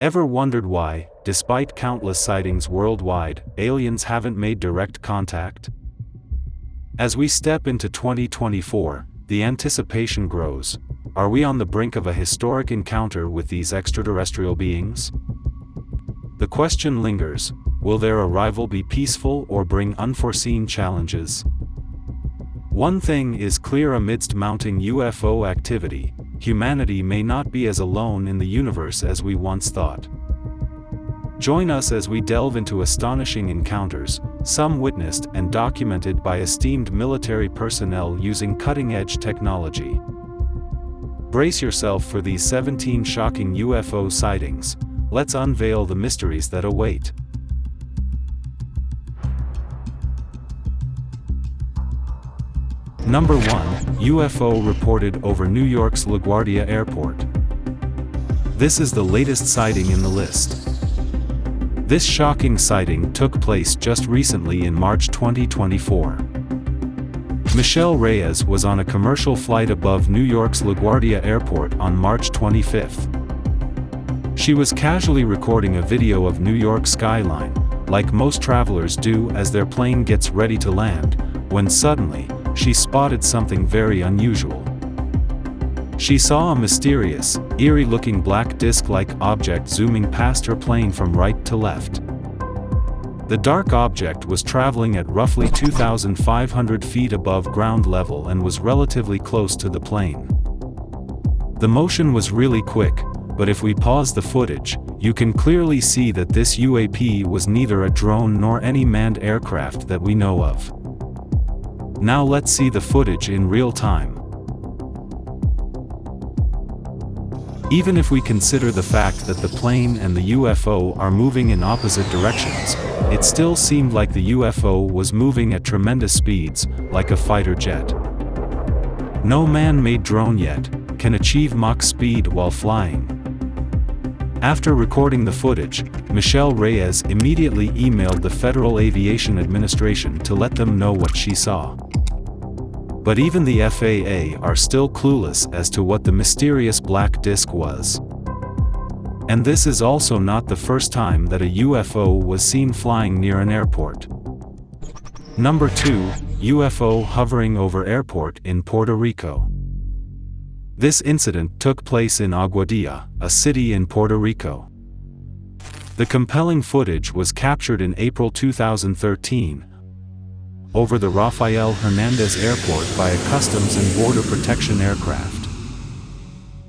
Ever wondered why, despite countless sightings worldwide, aliens haven't made direct contact? As we step into 2024, the anticipation grows. Are we on the brink of a historic encounter with these extraterrestrial beings? The question lingers, will their arrival be peaceful or bring unforeseen challenges? One thing is clear: amidst mounting UFO activity, humanity may not be as alone in the universe as we once thought. Join us as we delve into astonishing encounters, some witnessed and documented by esteemed military personnel using cutting-edge technology. Brace yourself for these 17 shocking UFO sightings. Let's unveil the mysteries that await. Number 1. UFO reported over New York's LaGuardia Airport. This is the latest sighting in the list. This shocking sighting took place just recently in March 2024. Michelle Reyes was on a commercial flight above New York's LaGuardia Airport on March 25th. She was casually recording a video of New York's skyline, like most travelers do as their plane gets ready to land, when suddenly, she spotted something very unusual. She saw a mysterious, eerie-looking black disc-like object zooming past her plane from right to left. The dark object was traveling at roughly 2,500 feet above ground level and was relatively close to the plane. The motion was really quick, but if we pause the footage, you can clearly see that this UAP was neither a drone nor any manned aircraft that we know of. Now let's see the footage in real time. Even if we consider the fact that the plane and the UFO are moving in opposite directions, it still seemed like the UFO was moving at tremendous speeds, like a fighter jet. No man-made drone yet can achieve Mach speed while flying. After recording the footage, Michelle Reyes immediately emailed the Federal Aviation Administration to let them know what she saw. But even the FAA are still clueless as to what the mysterious black disc was. And this is also not the first time that a UFO was seen flying near an airport. Number 2. UFO hovering over airport in Puerto Rico. This incident took place in Aguadilla, a city in Puerto Rico. The compelling footage was captured in April 2013 over the Rafael Hernandez Airport by a Customs and Border Protection aircraft.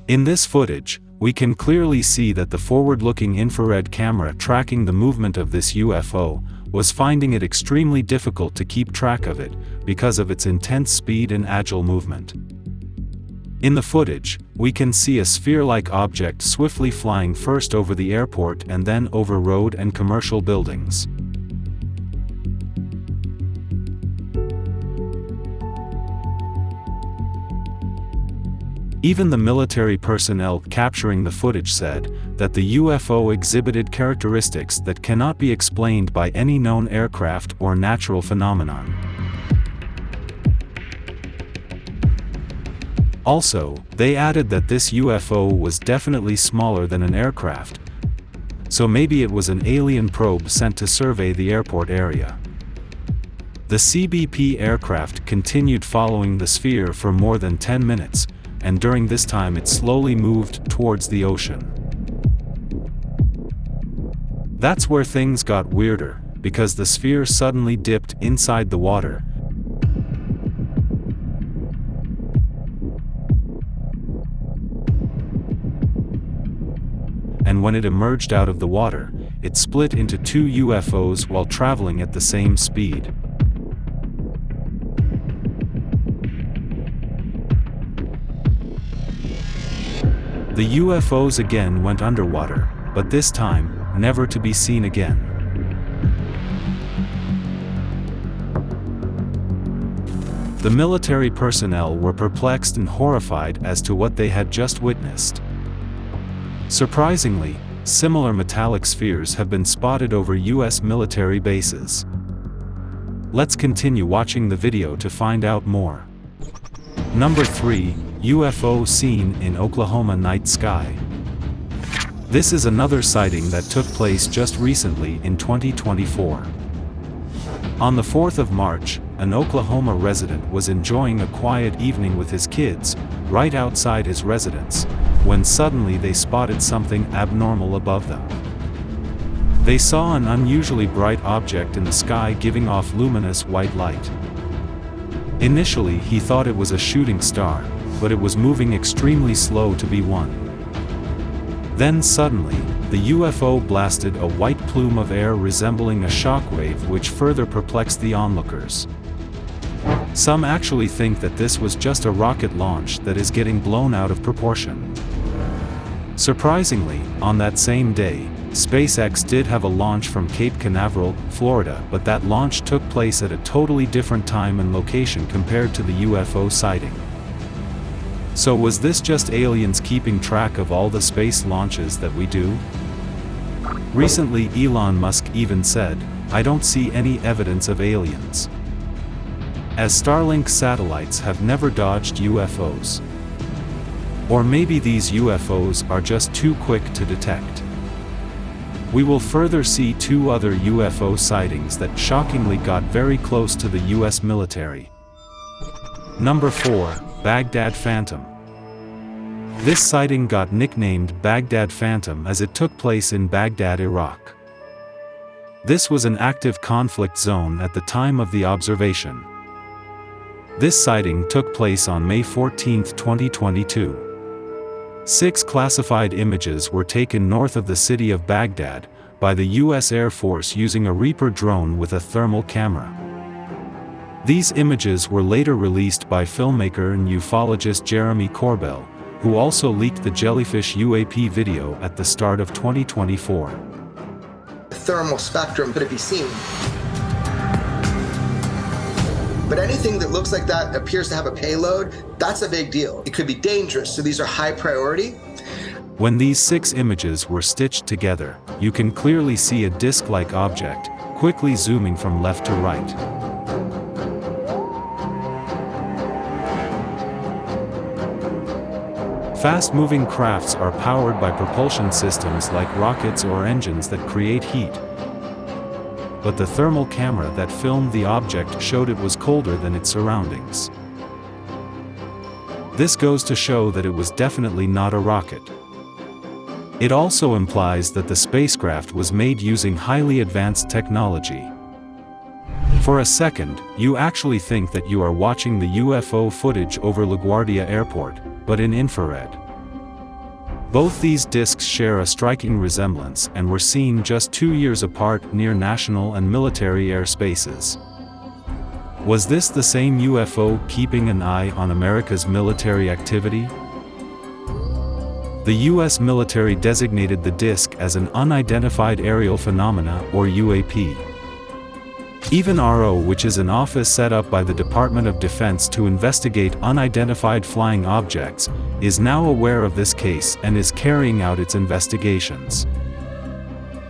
In this footage, we can clearly see that the forward-looking infrared camera tracking the movement of this UFO was finding it extremely difficult to keep track of it because of its intense speed and agile movement. In the footage, we can see a sphere-like object swiftly flying first over the airport and then over road and commercial buildings. Even the military personnel capturing the footage said that the UFO exhibited characteristics that cannot be explained by any known aircraft or natural phenomenon. Also, they added that this UFO was definitely smaller than an aircraft, so maybe it was an alien probe sent to survey the airport area. The CBP aircraft continued following the sphere for more than 10 minutes, and during this time it slowly moved towards the ocean. That's where things got weirder, because the sphere suddenly dipped inside the water. And when it emerged out of the water, it split into 2 UFOs while traveling at the same speed. The UFOs again went underwater, but this time, never to be seen again. The military personnel were perplexed and horrified as to what they had just witnessed. Surprisingly, similar metallic spheres have been spotted over U.S. military bases. Let's continue watching the video to find out more. Number 3. UFO seen in Oklahoma night sky. This is another sighting that took place just recently in 2024. On the 4th of March, an Oklahoma resident was enjoying a quiet evening with his kids, right outside his residence, when suddenly they spotted something abnormal above them. They saw an unusually bright object in the sky giving off luminous white light. Initially he thought it was a shooting star, but it was moving extremely slow to be one. Then suddenly, the UFO blasted a white plume of air resembling a shockwave, which further perplexed the onlookers. Some actually think that this was just a rocket launch that is getting blown out of proportion. Surprisingly, on that same day, SpaceX did have a launch from Cape Canaveral, Florida, but that launch took place at a totally different time and location compared to the UFO sighting. So was this just aliens keeping track of all the space launches that we do? Recently Elon Musk even said, "I don't see any evidence of aliens," as Starlink satellites have never dodged UFOs. Or maybe these UFOs are just too quick to detect. We will further see two other UFO sightings that shockingly got very close to the US military. Number 4, Baghdad Phantom. This sighting got nicknamed Baghdad Phantom as it took place in Baghdad, Iraq. This was an active conflict zone at the time of the observation. This sighting took place on May 14, 2022. 6 classified images were taken north of the city of Baghdad by the U.S. Air Force using a Reaper drone with a thermal camera. These images were later released by filmmaker and ufologist Jeremy Corbell, who also leaked the Jellyfish UAP video at the start of 2024. The thermal spectrum could it be seen? But anything that looks like that appears to have a payload, that's a big deal. It could be dangerous, so these are high priority. When these 6 images were stitched together, you can clearly see a disc-like object, quickly zooming from left to right. Fast-moving crafts are powered by propulsion systems like rockets or engines that create heat. But the thermal camera that filmed the object showed it was colder than its surroundings. This goes to show that it was definitely not a rocket. It also implies that the spacecraft was made using highly advanced technology. For a second, you actually think that you are watching the UFO footage over LaGuardia Airport, but in infrared. Both these discs share a striking resemblance and were seen just 2 years apart near national and military airspaces. Was this the same UFO keeping an eye on America's military activity? The U.S. military designated the disc as an unidentified aerial phenomena, or UAP. Even RO, which is an office set up by the Department of Defense to investigate unidentified flying objects, is now aware of this case and is carrying out its investigations.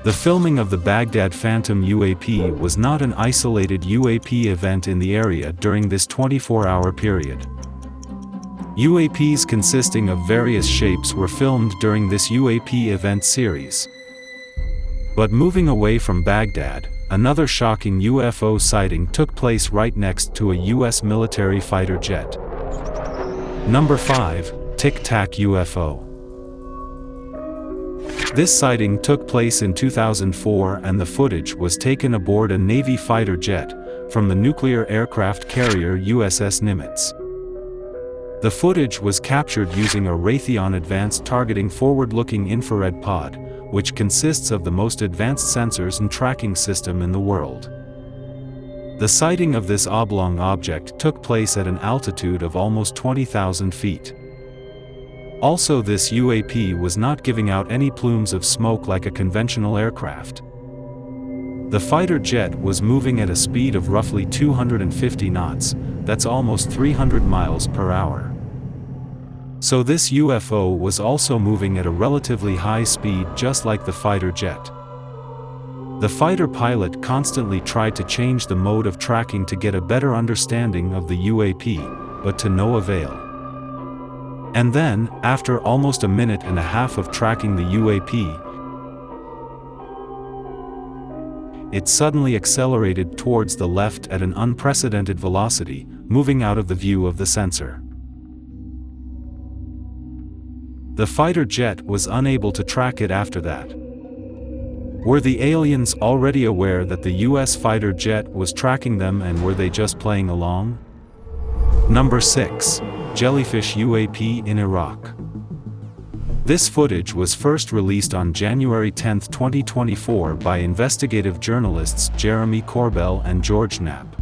The filming of the Baghdad Phantom UAP was not an isolated UAP event in the area during this 24-hour period. UAPs consisting of various shapes were filmed during this UAP event series. But moving away from Baghdad, another shocking UFO sighting took place right next to a U.S. military fighter jet. Number 5, Tic Tac UFO. This sighting took place in 2004 and the footage was taken aboard a Navy fighter jet from the nuclear aircraft carrier USS Nimitz. The footage was captured using a Raytheon Advanced Targeting Forward-Looking Infrared Pod, which consists of the most advanced sensors and tracking system in the world. The sighting of this oblong object took place at an altitude of almost 20,000 feet. Also, this UAP was not giving out any plumes of smoke like a conventional aircraft. The fighter jet was moving at a speed of roughly 250 knots, that's almost 300 miles per hour. So this UFO was also moving at a relatively high speed just like the fighter jet. The fighter pilot constantly tried to change the mode of tracking to get a better understanding of the UAP, but to no avail. And then, after almost a minute and a half of tracking the UAP, it suddenly accelerated towards the left at an unprecedented velocity, moving out of the view of the sensor. The fighter jet was unable to track it after that. Were the aliens already aware that the US fighter jet was tracking them, and were they just playing along? Number 6. Jellyfish UAP in Iraq. This footage was first released on January 10, 2024 by investigative journalists Jeremy Corbell and George Knapp.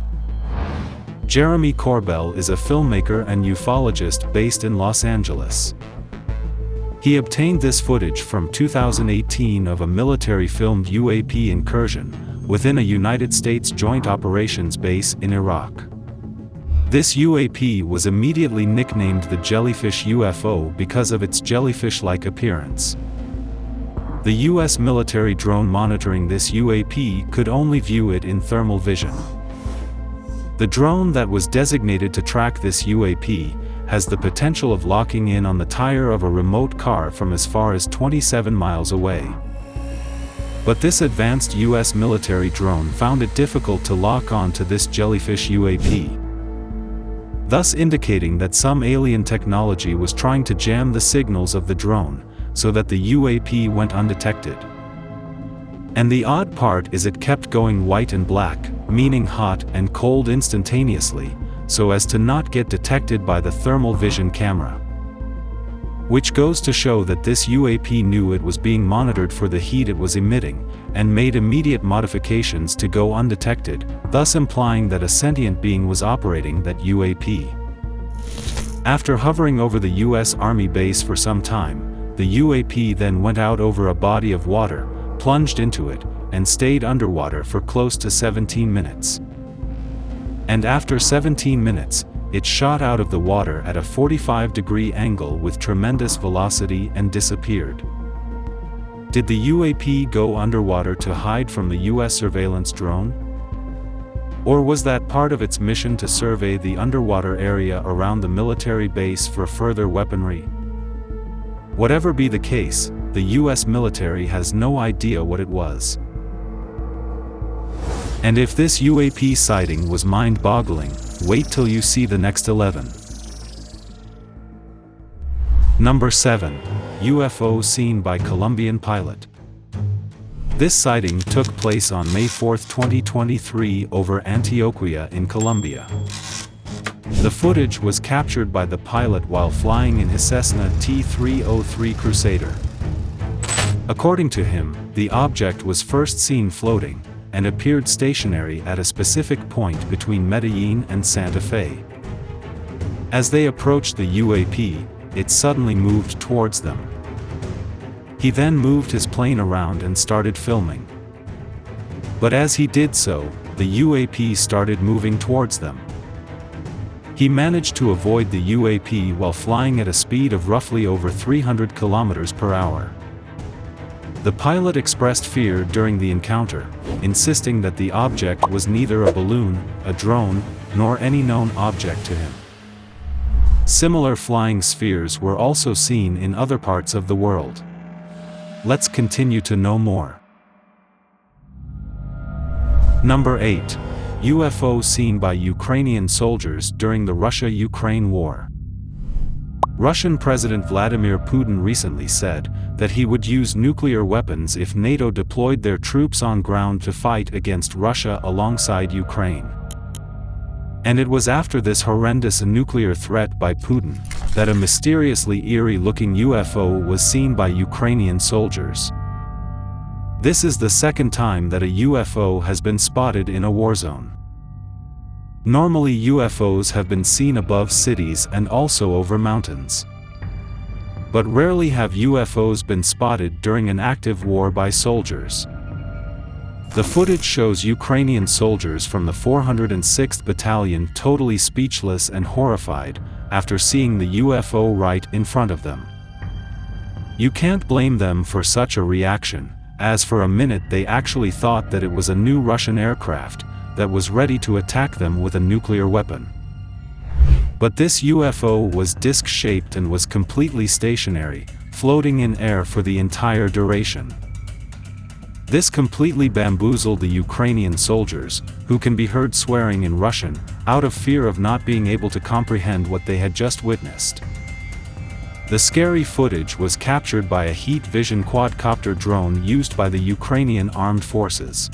Jeremy Corbell is a filmmaker and ufologist based in Los Angeles. He obtained this footage from 2018 of a military-filmed UAP incursion within a United States Joint Operations base in Iraq. This UAP was immediately nicknamed the Jellyfish UFO because of its jellyfish-like appearance. The US military drone monitoring this UAP could only view it in thermal vision. The drone that was designated to track this UAP has the potential of locking in on the tire of a remote car from as far as 27 miles away. But this advanced US military drone found it difficult to lock on to this Jellyfish UAP, thus indicating that some alien technology was trying to jam the signals of the drone, so that the UAP went undetected. And the odd part is it kept going white and black, meaning hot and cold instantaneously, so as to not get detected by the thermal vision camera. Which goes to show that this UAP knew it was being monitored for the heat it was emitting, and made immediate modifications to go undetected, thus implying that a sentient being was operating that UAP. After hovering over the US Army base for some time, the UAP then went out over a body of water, plunged into it, and stayed underwater for close to 17 minutes. And after 17 minutes, it shot out of the water at a 45-degree angle with tremendous velocity and disappeared. Did the UAP go underwater to hide from the US surveillance drone? Or was that part of its mission to survey the underwater area around the military base for further weaponry? Whatever be the case, the US military has no idea what it was. And if this UAP sighting was mind-boggling, wait till you see the next 11. Number 7. UFO seen by Colombian pilot. This sighting took place on May 4, 2023 over Antioquia in Colombia. The footage was captured by the pilot while flying in his Cessna T-303 Crusader. According to him, the object was first seen floating, and appeared stationary at a specific point between Medellin and Santa Fe. As they approached the UAP, it suddenly moved towards them. He then moved his plane around and started filming. But as he did so, the UAP started moving towards them. He managed to avoid the UAP while flying at a speed of roughly over 300 kilometers per hour. The pilot expressed fear during the encounter, insisting that the object was neither a balloon, a drone, nor any known object to him. Similar flying spheres were also seen in other parts of the world. Let's continue to know more. Number 8. UFO seen by Ukrainian soldiers during the Russia-Ukraine war. Russian President Vladimir Putin recently said that he would use nuclear weapons if NATO deployed their troops on ground to fight against Russia alongside Ukraine. And it was after this horrendous nuclear threat by Putin that a mysteriously eerie-looking UFO was seen by Ukrainian soldiers. This is the second time that a UFO has been spotted in a war zone. Normally UFOs have been seen above cities and also over mountains. But rarely have UFOs been spotted during an active war by soldiers. The footage shows Ukrainian soldiers from the 406th Battalion totally speechless and horrified after seeing the UFO right in front of them. You can't blame them for such a reaction, as for a minute they actually thought that it was a new Russian aircraft that was ready to attack them with a nuclear weapon. But this UFO was disc-shaped and was completely stationary, floating in air for the entire duration. This completely bamboozled the Ukrainian soldiers, who can be heard swearing in Russian, out of fear of not being able to comprehend what they had just witnessed. The scary footage was captured by a heat vision quadcopter drone used by the Ukrainian armed forces.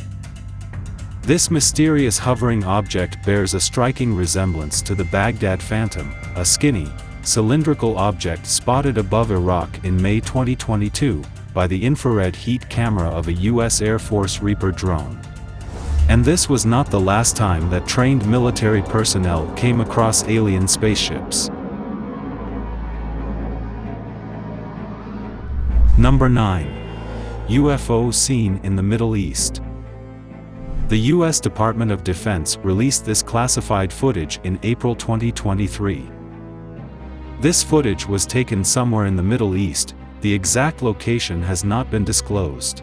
This mysterious hovering object bears a striking resemblance to the Baghdad Phantom, a skinny, cylindrical object spotted above Iraq in May 2022, by the infrared heat camera of a U.S. Air Force Reaper drone. And this was not the last time that trained military personnel came across alien spaceships. Number 9. UFO seen in the Middle East. The U.S. Department of Defense released this classified footage in April 2023. This footage was taken somewhere in the Middle East. The exact location has not been disclosed.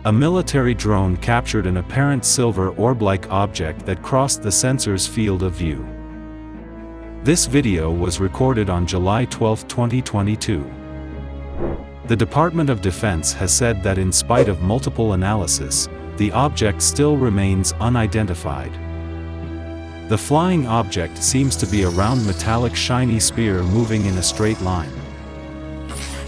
A military drone captured an apparent silver orb-like object that crossed the sensor's field of view. This video was recorded on July 12, 2022. The Department of Defense has said that in spite of multiple analysis, the object still remains unidentified. The flying object seems to be a round metallic shiny sphere moving in a straight line.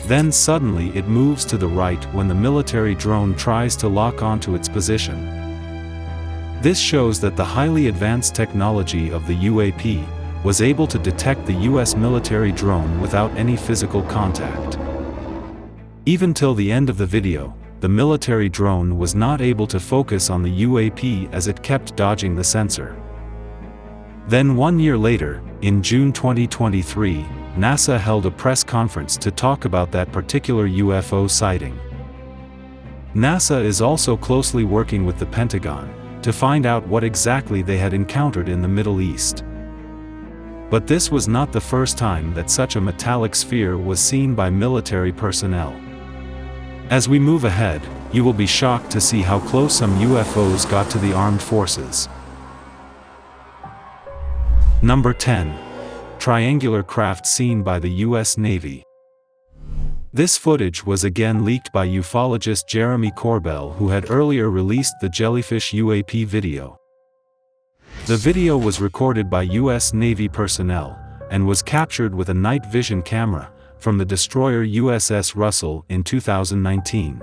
Then suddenly it moves to the right when the military drone tries to lock onto its position. This shows that the highly advanced technology of the UAP was able to detect the US military drone without any physical contact. Even till the end of the video, the military drone was not able to focus on the UAP as it kept dodging the sensor. Then 1 year later, in June 2023, NASA held a press conference to talk about that particular UFO sighting. NASA is also closely working with the Pentagon to find out what exactly they had encountered in the Middle East. But this was not the first time that such a metallic sphere was seen by military personnel. As we move ahead, you will be shocked to see how close some UFOs got to the armed forces. Number 10. Triangular craft seen by the U.S. Navy. This footage was again leaked by ufologist Jeremy Corbell, who had earlier released the Jellyfish UAP video. The video was recorded by U.S. Navy personnel, and was captured with a night vision camera, from the destroyer USS Russell in 2019.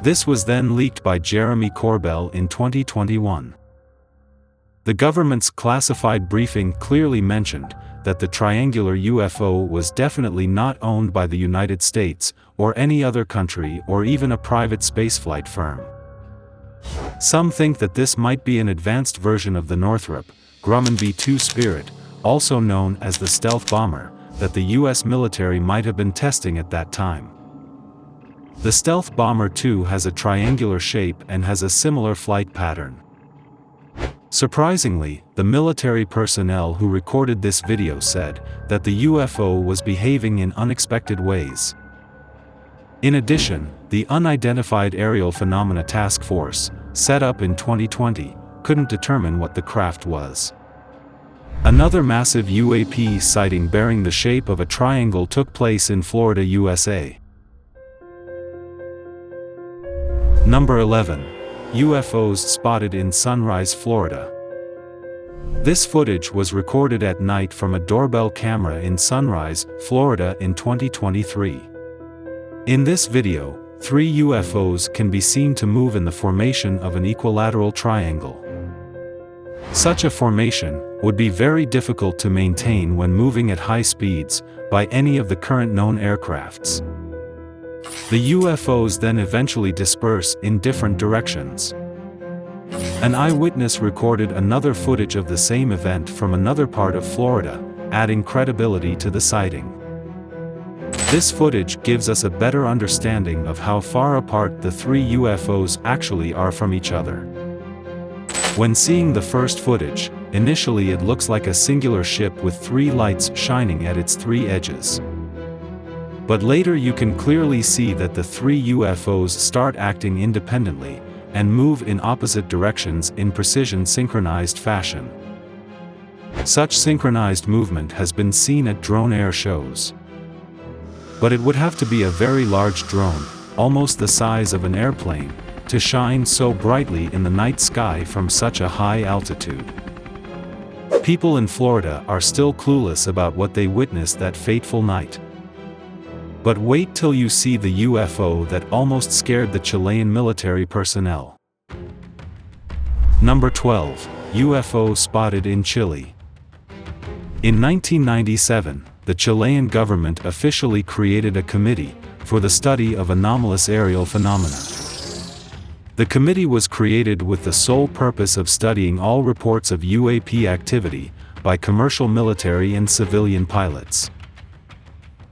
This was then leaked by Jeremy Corbell in 2021. The government's classified briefing clearly mentioned that the triangular UFO was definitely not owned by the United States, or any other country, or even a private spaceflight firm. Some think that this might be an advanced version of the Northrop Grumman B-2 Spirit, also known as the stealth bomber, that the US military might have been testing at that time. The stealth bomber too has a triangular shape and has a similar flight pattern. Surprisingly, the military personnel who recorded this video said that the UFO was behaving in unexpected ways. In addition, the Unidentified Aerial Phenomena Task Force, set up in 2020, couldn't determine what the craft was. Another massive UAP sighting bearing the shape of a triangle took place in Florida, USA. Number 11. UFOs spotted in Sunrise, Florida. This footage was recorded at night from a doorbell camera in Sunrise, Florida in 2023. In this video, 3 UFOs can be seen to move in the formation of an equilateral triangle. Such a formation would be very difficult to maintain when moving at high speeds by any of the current known aircrafts. The UFOs then eventually disperse in different directions. An eyewitness recorded another footage of the same event from another part of Florida, adding credibility to the sighting. This footage gives us a better understanding of how far apart the 3 UFOs actually are from each other. When seeing the first footage, initially it looks like a singular ship with 3 lights shining at its 3 edges. But later you can clearly see that the 3 UFOs start acting independently, and move in opposite directions in precision synchronized fashion. Such synchronized movement has been seen at drone air shows. But it would have to be a very large drone, almost the size of an airplane, to shine so brightly in the night sky from such a high altitude. People in Florida are still clueless about what they witnessed that fateful night. But wait till you see the UFO that almost scared the Chilean military personnel. Number 12. UFO spotted in Chile. In 1997, the Chilean government officially created a committee for the study of anomalous aerial phenomena. The committee was created with the sole purpose of studying all reports of UAP activity by commercial military and civilian pilots.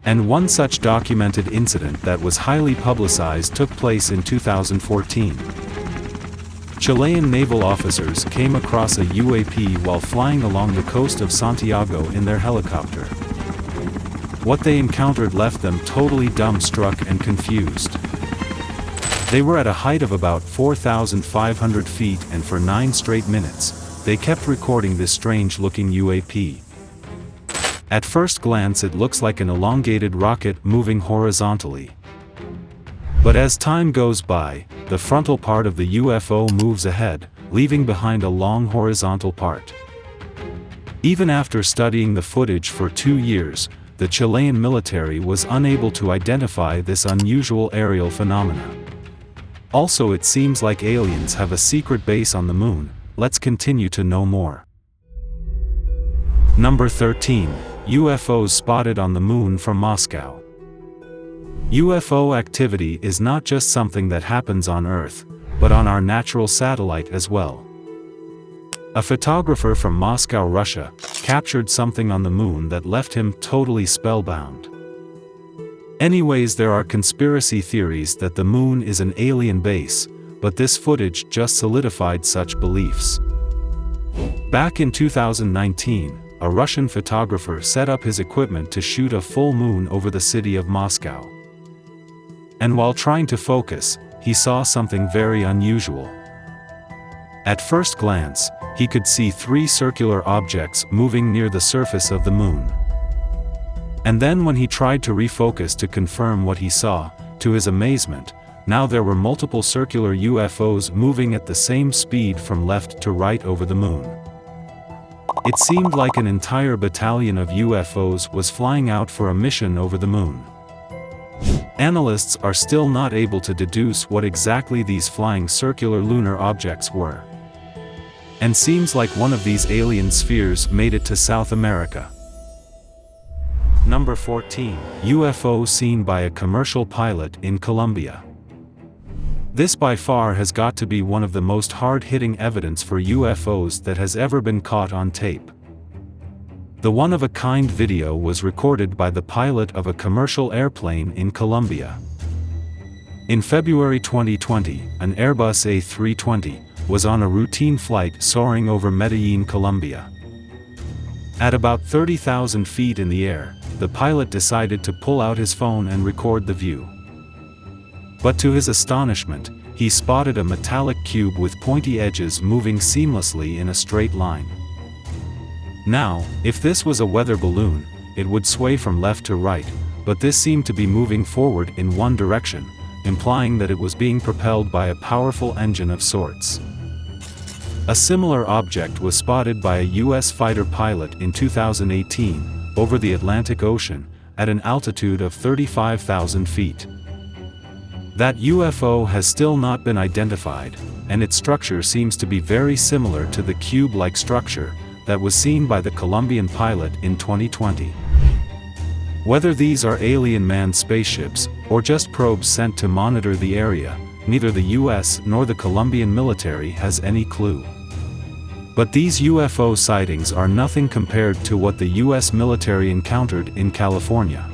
And one such documented incident that was highly publicized took place in 2014. Chilean naval officers came across a UAP while flying along the coast of Santiago in their helicopter. What they encountered left them totally dumbstruck and confused. They were at a height of about 4,500 feet, and for 9 straight minutes, they kept recording this strange-looking UAP. At first glance it looks like an elongated rocket moving horizontally. But as time goes by, the frontal part of the UFO moves ahead, leaving behind a long horizontal part. Even after studying the footage for 2 years, the Chilean military was unable to identify this unusual aerial phenomena. Also, it seems like aliens have a secret base on the moon. Let's continue to know more. Number 13. UFOs spotted on the moon from Moscow. UFO activity is not just something that happens on Earth, but on our natural satellite as well. A photographer from Moscow, Russia, captured something on the moon that left him totally spellbound. Anyways, there are conspiracy theories that the moon is an alien base, but this footage just solidified such beliefs. Back in 2019, a Russian photographer set up his equipment to shoot a full moon over the city of Moscow. And while trying to focus, he saw something very unusual. At first glance, he could see 3 circular objects moving near the surface of the moon. And then when he tried to refocus to confirm what he saw, to his amazement, now there were multiple circular UFOs moving at the same speed from left to right over the moon. It seemed like an entire battalion of UFOs was flying out for a mission over the moon. Analysts are still not able to deduce what exactly these flying circular lunar objects were. And seems like one of these alien spheres made it to South America. Number 14. UFO seen by a commercial pilot in Colombia. This by far has got to be one of the most hard-hitting evidence for UFOs that has ever been caught on tape. The one-of-a-kind video was recorded by the pilot of a commercial airplane in Colombia. In February 2020, an Airbus A320 was on a routine flight soaring over Medellin, Colombia. At about 30,000 feet in the air, the pilot decided to pull out his phone and record the view. But to his astonishment, he spotted a metallic cube with pointy edges moving seamlessly in a straight line. Now, if this was a weather balloon, it would sway from left to right, but this seemed to be moving forward in one direction, implying that it was being propelled by a powerful engine of sorts. A similar object was spotted by a U.S. fighter pilot in 2018, over the Atlantic Ocean, at an altitude of 35,000 feet. That UFO has still not been identified, and its structure seems to be very similar to the cube-like structure that was seen by the Colombian pilot in 2020. Whether these are alien manned spaceships, or just probes sent to monitor the area, neither the US nor the Colombian military has any clue. But these UFO sightings are nothing compared to what the US military encountered in California.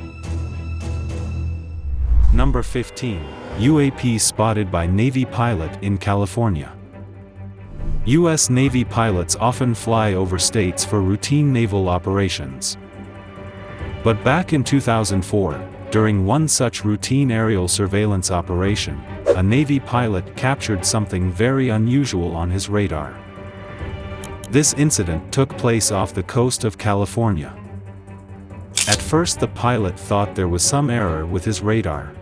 Number 15. UAP spotted by Navy pilot in California. U.S. Navy pilots often fly over states for routine naval operations. But back in 2004, during one such routine aerial surveillance operation, a Navy pilot captured something very unusual on his radar. This incident took place off the coast of California. At first the pilot thought there was some error with his radar.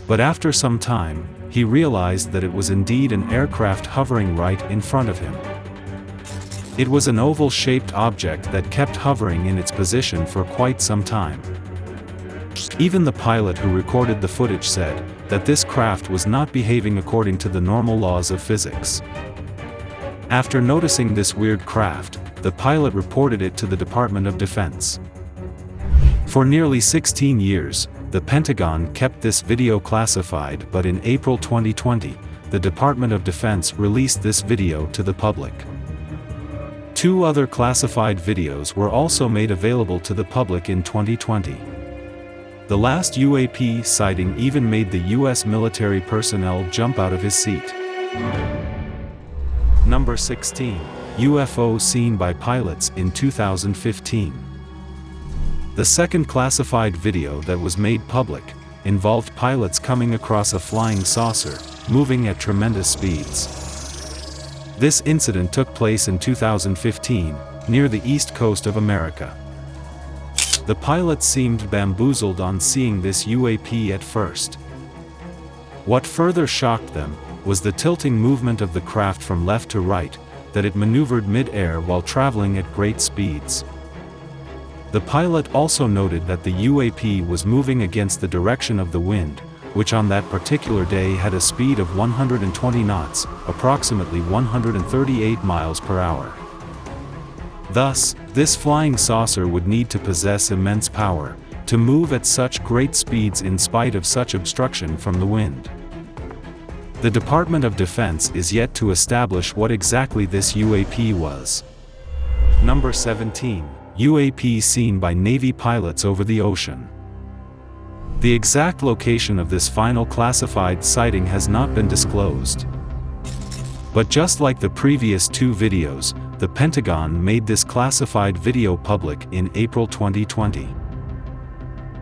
But after some time, he realized that it was indeed an aircraft hovering right in front of him. It was an oval-shaped object that kept hovering in its position for quite some time. Even the pilot who recorded the footage said that this craft was not behaving according to the normal laws of physics. After noticing this weird craft, the pilot reported it to the Department of Defense. For nearly 16 years, the Pentagon kept this video classified, but in April 2020, the Department of Defense released this video to the public. 2 other classified videos were also made available to the public in 2020. The last UAP sighting even made the US military personnel jump out of his seat. Number 16. UFO seen by pilots in 2015. The second classified video that was made public involved pilots coming across a flying saucer, moving at tremendous speeds. This incident took place in 2015, near the east coast of America. The pilots seemed bamboozled on seeing this UAP at first. What further shocked them was the tilting movement of the craft from left to right, that it maneuvered mid-air while traveling at great speeds. The pilot also noted that the UAP was moving against the direction of the wind, which on that particular day had a speed of 120 knots, approximately 138 miles per hour. Thus, this flying saucer would need to possess immense power to move at such great speeds in spite of such obstruction from the wind. The Department of Defense is yet to establish what exactly this UAP was. Number 17. UAP seen by Navy pilots over the ocean. The exact location of this final classified sighting has not been disclosed. But just like the previous 2 videos, the Pentagon made this classified video public in April 2020.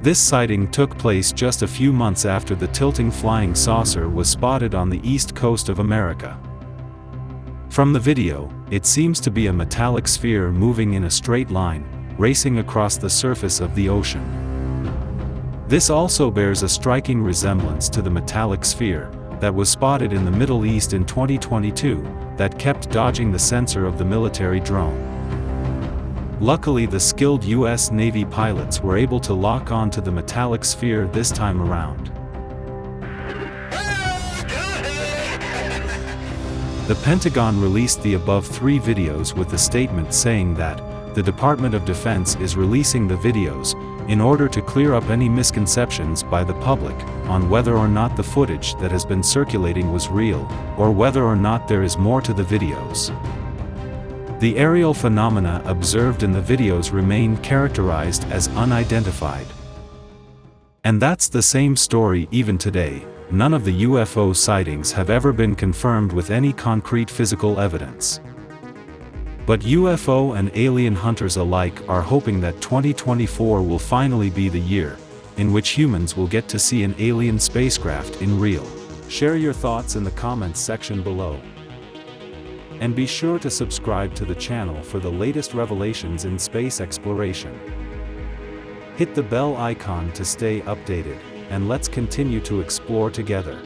This sighting took place just a few months after the tilting flying saucer was spotted on the east coast of America. From the video, it seems to be a metallic sphere moving in a straight line, racing across the surface of the ocean. This also bears a striking resemblance to the metallic sphere that was spotted in the Middle East in 2022, that kept dodging the sensor of the military drone. Luckily, the skilled US Navy pilots were able to lock on to the metallic sphere this time around. The Pentagon released the above 3 videos with a statement saying that the Department of Defense is releasing the videos in order to clear up any misconceptions by the public on whether or not the footage that has been circulating was real, or whether or not there is more to the videos. The aerial phenomena observed in the videos remain characterized as unidentified. And that's the same story even today. None of the UFO sightings have ever been confirmed with any concrete physical evidence. But UFO and alien hunters alike are hoping that 2024 will finally be the year in which humans will get to see an alien spacecraft in real. Share your thoughts in the comments section below. And be sure to subscribe to the channel for the latest revelations in space exploration. Hit the bell icon to stay updated, and let's continue to explore together.